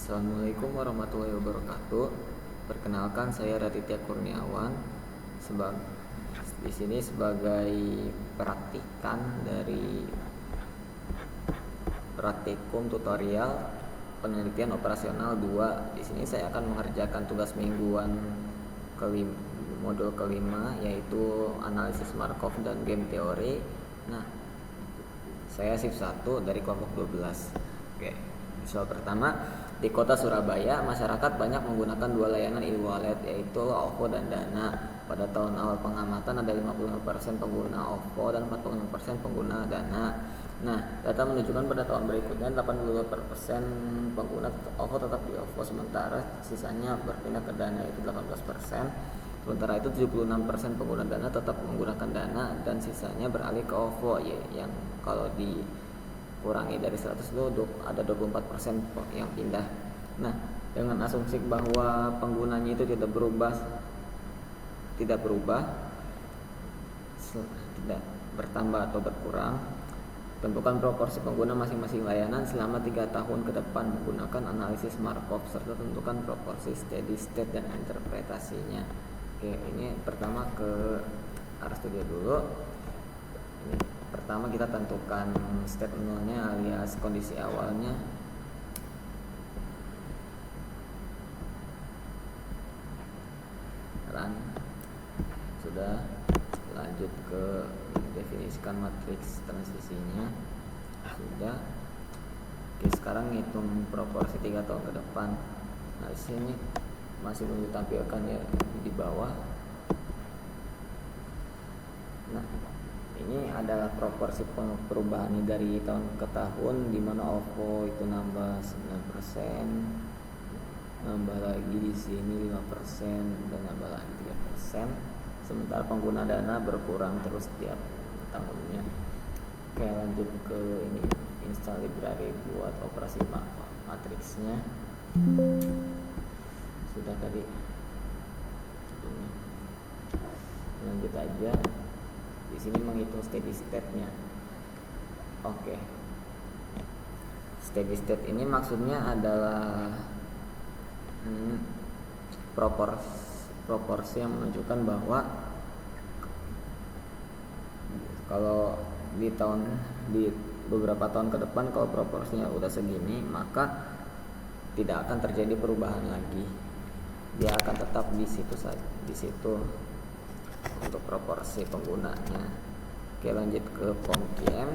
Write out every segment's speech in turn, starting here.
Assalamualaikum warahmatullahi wabarakatuh. Perkenalkan, saya Raditya Kurniawan. Di sini sebagai praktikan dari praktikum tutorial penelitian operasional 2. Di sini saya akan mengerjakan tugas mingguan modul kelima, yaitu analisis Markov dan game teori. Nah, saya shift 1 dari kelompok 12. Oke. Soal pertama, di kota Surabaya, masyarakat banyak menggunakan dua layanan e-wallet, yaitu OVO dan Dana. Pada tahun awal pengamatan ada 55% pengguna OVO dan 45% pengguna Dana. Nah, data menunjukkan pada tahun berikutnya 82% pengguna OVO tetap di OVO, sementara sisanya berpindah ke Dana, yaitu 18%. Sementara itu 76% pengguna Dana tetap menggunakan Dana dan sisanya beralih ke OVO, yang kalau dikurangi dari 100 itu ada 24% yang pindah. Nah, dengan asumsi bahwa penggunanya itu tidak berubah, tidak bertambah atau berkurang, tentukan proporsi pengguna masing-masing layanan selama 3 tahun ke depan menggunakan analisis Markov, serta tentukan proporsi steady state dan interpretasinya. Oke, ini pertama ke RStudio dulu. Ini pertama kita tentukan state nolnya alias kondisi awalnya. Run. Sudah. Lanjut ke definisikan matriks transisinya. Sudah. Oke, sekarang hitung proporsi 3 tahun ke depan. Nah, di sini masih belum ditampilkan ya di bawah. Nah, ini adalah proporsi perubahan dari tahun ke tahun, di mana OVO itu nambah 9%, nambah lagi di sini 5%, dan nambah lagi 3%. Sementara pengguna Dana berkurang terus setiap tahunnya. Oke, lanjut ke ini, install library buat operasi matriksnya. Sudah tadi. Lanjut aja. Di sini menghitung steady state-nya. Oke. Steady state ini maksudnya adalah proporsi yang menunjukkan bahwa kalau di beberapa tahun ke depan, kalau proporsinya udah segini, maka tidak akan terjadi perubahan lagi. Dia akan tetap di situ untuk proporsi penggunanya. Oke, lanjut ke POM-QM.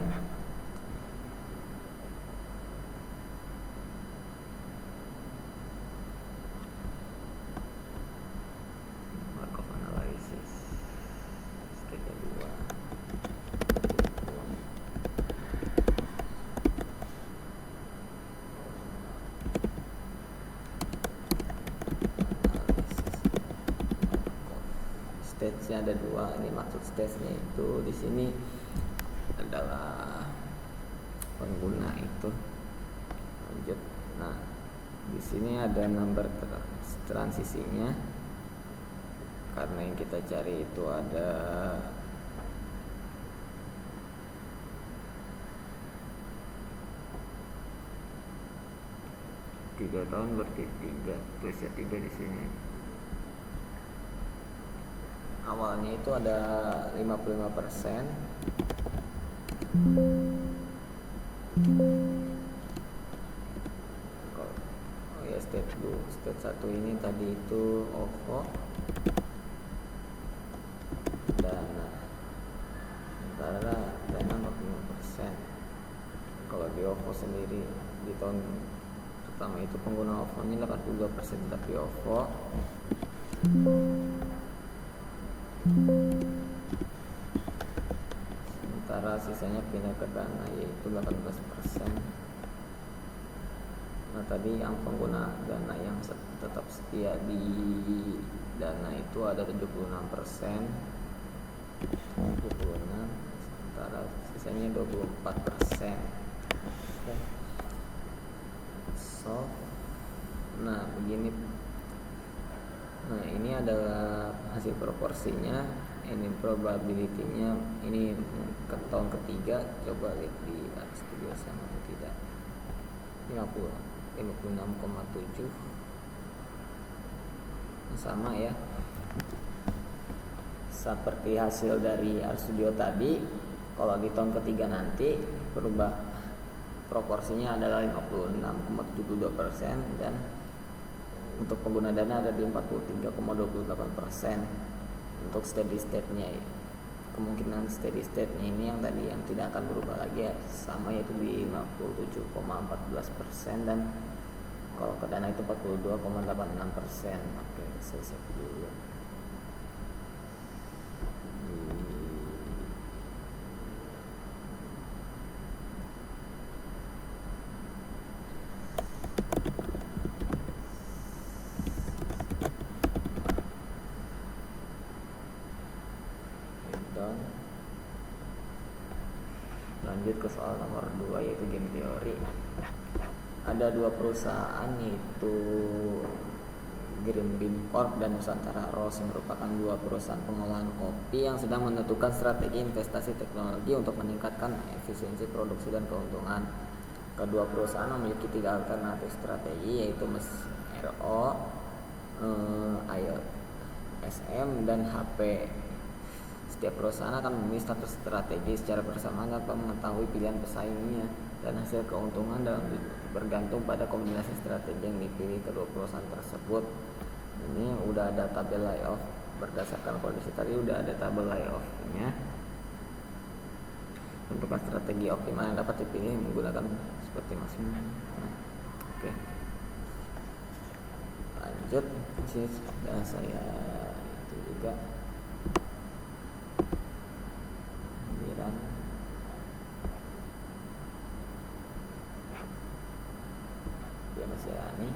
Markov analysis step 2. Stage-nya ada 2. Ini maksud stage-nya itu di sini adalah pengguna itu. Lanjut. Nah, di sini ada number transisinya. Karena yang kita cari itu ada tiga tahun, berarti 3 tulisnya 3 di sini. Awalnya itu ada 55%. Oh ya, stage 1 ini tadi itu OVO Dana. Sementara Dana 45%. Kalau di OVO sendiri di tahun pertama itu pengguna OVO nya 82% tetap di OVO. Sementara sisanya pindah ke Dana, yaitu 18%. Nah, tadi yang pengguna Dana yang tetap setia di Dana itu ada 76%. Sementara sisanya 24%. So, nah begini. Nah, ini adalah hasil proporsinya. Ini probability-nya. Ini ke tahun ketiga. Coba lihat di RStudio sama atau tidak. 50. 56,7 sama ya seperti hasil dari RStudio tadi. Kalau di tahun ketiga nanti berubah proporsinya adalah 56,72% dan untuk pengguna dana ada di 43,28%. Untuk steady state-nya kemungkinan steady state-nya ini yang tadi yang tidak akan berubah lagi ya, sama yaitu di 57,14% dan kalau ke dana itu 42,86%. Oke, saya save dulu. Lanjut ke soal nomor 2 yaitu game teori. Ada dua perusahaan yaitu Green Bean Corp dan Nusantara Rose yang merupakan dua perusahaan pengolahan kopi yang sedang menentukan strategi investasi teknologi untuk meningkatkan efisiensi produksi dan keuntungan. Kedua perusahaan memiliki 3 alternatif strategi yaitu RO, ISM dan HP. Setiap perusahaan akan memilih satu strategi secara bersamaan tanpa mengetahui pilihan pesaingnya dan hasil keuntungan bergantung pada kombinasi strategi yang dipilih kedua perusahaan tersebut. Ini udah ada tabel layoff berdasarkan kondisi tadi, udah ada tabel layoff-nya. Untuk strategi optimal yang dapat dipilih menggunakan seperti maksimal. Oke. Lanjut, sih sudah saya itu juga. Dia masih ini.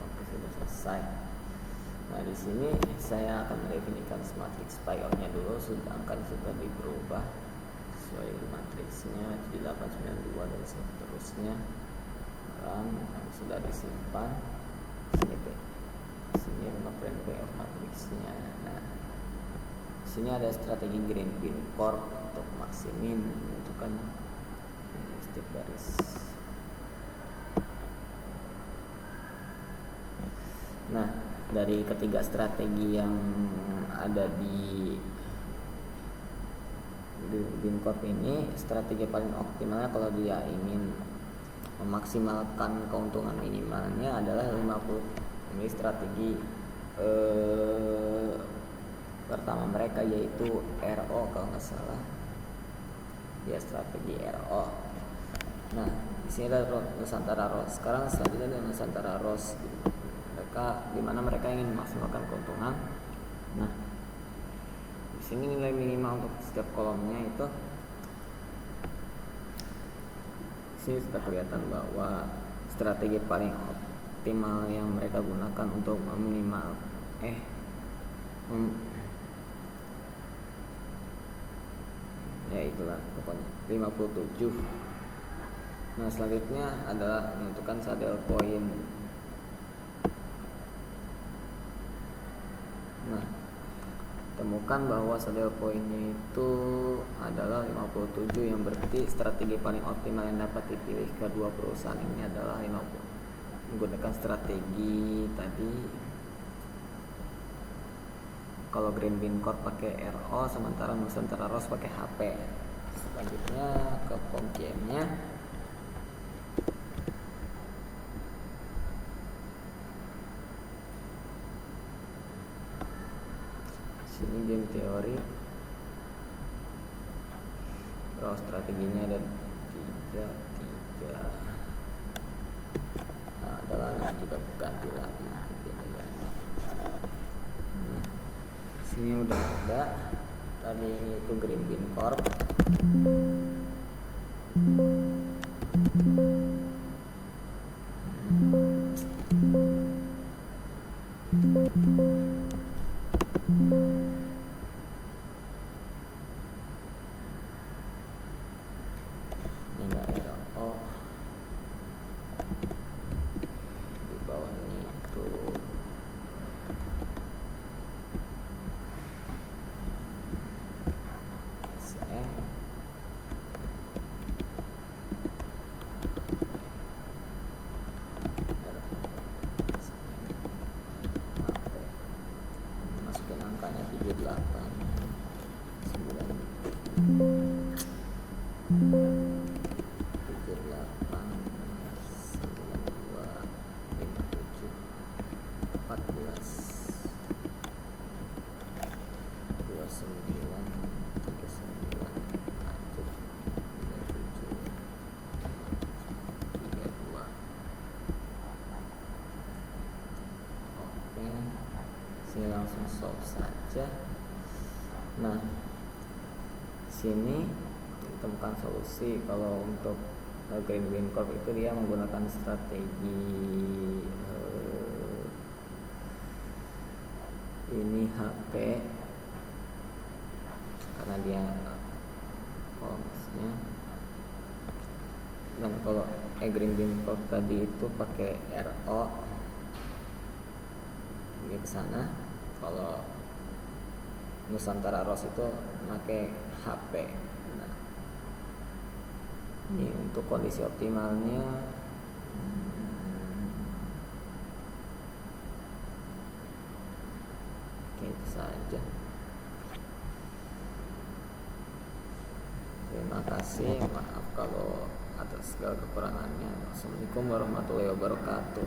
Oke, sudah selesai. Nah, di sini saya akan mendefinisikan matriks PyOut-nya dulu, sedangkan sudah berubah sesuai matriksnya 7892 dan seterusnya. Sudah disimpan. Sini frame payoff matriksnya. Nah, sini ada strategi Green Bean Corp untuk maksimin menentukan setiap garis. Nah, dari ketiga strategi yang ada di Bean Corp ini, strategi paling optimalnya kalau dia ingin memaksimalkan keuntungan minimalnya adalah 50. Ini strategi pertama mereka yaitu RO kalau nggak salah. Ya, strategi RO. Nah, di sini ada Nusantara Rose. Sekarang selanjutnya ada Nusantara Rose. Dimana mereka ingin memaksimalkan keuntungan. Nah, di sini nilai minimal untuk setiap kolomnya itu. Di sini sudah kelihatan bahwa strategi paling optimal yang mereka gunakan untuk meminimal ya itulah pokoknya 57. Nah, selanjutnya adalah menentukan saddle point. Nah, temukan bahwa saddle point-nya itu adalah 57, yang berarti strategi paling optimal yang dapat dipilih kedua perusahaan ini adalah 50. Menggunakan strategi tadi, kalau Green Bean Corp pakai RO, sementara Nusantara Rose pakai HP. Selanjutnya ke game-nya. Sini game teori. Kalau strateginya ada 3. Nah, adalah juga ganti lagi. Sini udah ada. Tadi itu Green Bean Corp. Ini enggak ada. Oh, di bawahnya itu 78 sini langsung solve saja. Nah, sini temukan solusi. Kalau untuk Green Bean Corp itu dia menggunakan strategi ini HP karena dia kolomnya. Dan kalau Green Bean Corp tadi itu pakai RO ini ke sana. Kalau Nusantara Ros itu pakai HP. Nah, ini untuk kondisi optimalnya itu saja. Terima kasih, maaf kalau atas segala kekurangannya. Assalamualaikum warahmatullahi wabarakatuh.